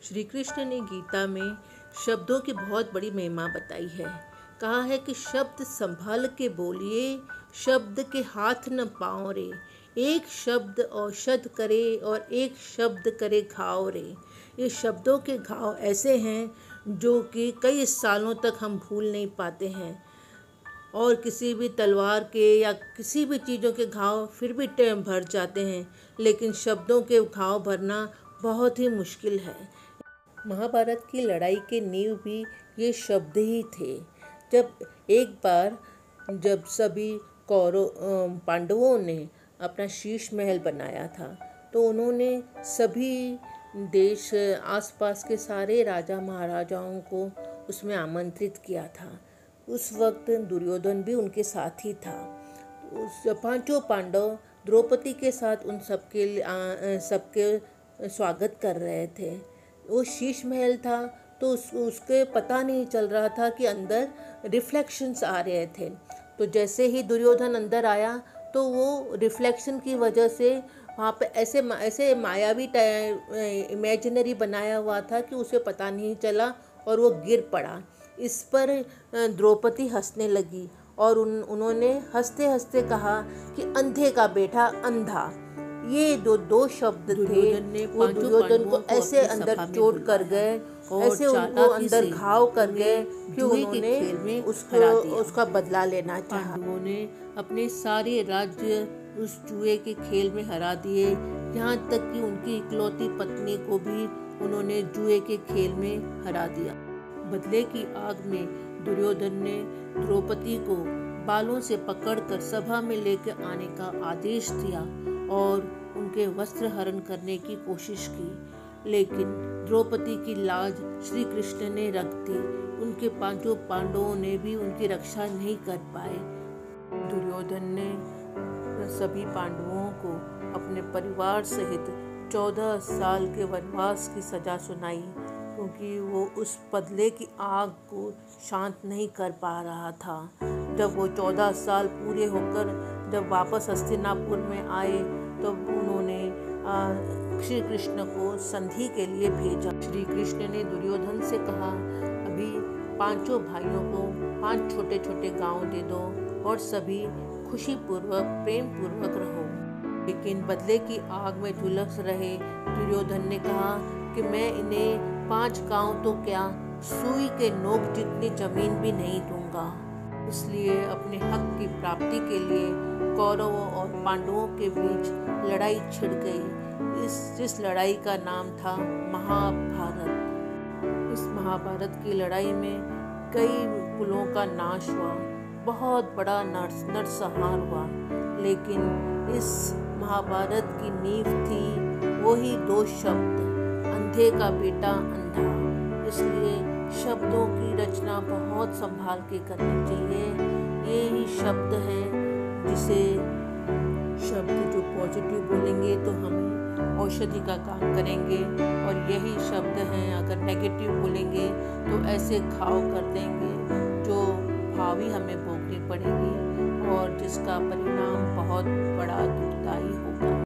श्री कृष्ण ने गीता में शब्दों की बहुत बड़ी महिमा बताई है। कहा है कि शब्द संभाल के बोलिए, शब्द के हाथ न पाँव रे। एक शब्द औषध करे और एक शब्द करे घाव रे। ये शब्दों के घाव ऐसे हैं जो कि कई सालों तक हम भूल नहीं पाते हैं। और किसी भी तलवार के या किसी भी चीज़ों के घाव फिर भी टाइम भर जाते हैं, लेकिन शब्दों के घाव भरना बहुत ही मुश्किल है। महाभारत की लड़ाई के नींव भी ये शब्द ही थे। जब सभी पांडवों ने अपना शीश महल बनाया था, तो उन्होंने सभी देश आसपास के सारे राजा महाराजाओं को उसमें आमंत्रित किया था। उस वक्त दुर्योधन भी उनके साथ ही था। उस पांचों पांडव द्रौपदी के साथ उन सबके स्वागत कर रहे थे। वो शीश महल था, तो उसके पता नहीं चल रहा था कि अंदर रिफ्लेक्शंस आ रहे थे। तो जैसे ही दुर्योधन अंदर आया, तो वो रिफ्लेक्शन की वजह से वहाँ पे ऐसे मायावी इमेजिनरी बनाया हुआ था कि उसे पता नहीं चला और वो गिर पड़ा। इस पर द्रौपदी हंसने लगी और उन्होंने हंसते हंसते कहा कि अंधे का बेटा अंधा। ये दो शब्द थे। वो दुर्योधन को ऐसे अंदर चोट कर गए, ऐसे उनको अंदर घाव कर गए कि उन्होंने उसका बदला लेना चाहा। उन्होंने अपने सारे राज्य उस जुए के खेल में हरा दिए, यहाँ तक कि उनकी इकलौती पत्नी को भी उन्होंने जुए के खेल में हरा दिया। बदले की आग में दुर्योधन ने द्रौपदी को बालों से पकड़कर सभा में लेकर आने का आदेश दिया और उनके वस्त्र हरण करने की कोशिश की, लेकिन द्रौपदी की लाज श्री कृष्ण ने रख दी। उनके पांचों पांडवों ने भी उनकी रक्षा नहीं कर पाए। दुर्योधन ने सभी पांडवों को अपने परिवार सहित 14 साल के वनवास की सजा सुनाई, क्योंकि वो उस बदले की आग को शांत नहीं कर पा रहा था। जब वो 14 साल पूरे होकर जब वापस हस्तिनापुर में आए, तब उन्होंने श्री कृष्ण को संधि के लिए भेजा। श्री कृष्ण ने दुर्योधन से कहा, अभी पांचों भाइयों को 5 छोटे छोटे गांव दे दो और सभी खुशी पूर्वक प्रेम पूर्वक रहो। लेकिन बदले की आग में झुलस रहे दुर्योधन ने कहा कि मैं इन्हें 5 गांव तो क्या, सुई के नोक जितनी जमीन भी नहीं दूंगा। इसलिए अपने हक की प्राप्ति के लिए कौरवों और पांडवों के बीच लड़ाई छिड़ गई। इस लड़ाई का नाम था महाभारत। इस महाभारत की लड़ाई में कई कुलों का नाश हुआ, बहुत बड़ा नरसंहार हुआ, लेकिन इस महाभारत की नींव थी वही 2 शब्द, अंधे का बेटा अंधा। इसलिए शब्दों की रचना बहुत संभाल के करनी चाहिए। ये ही शब्द है जिसे शब्द जो पॉजिटिव बोलेंगे तो हमें औषधि का काम करेंगे, और यही शब्द हैं अगर नेगेटिव बोलेंगे तो ऐसे घाव कर देंगे जो भावी हमें भोगनी पड़ेगी और जिसका परिणाम बहुत बड़ा दुखदायी होगा।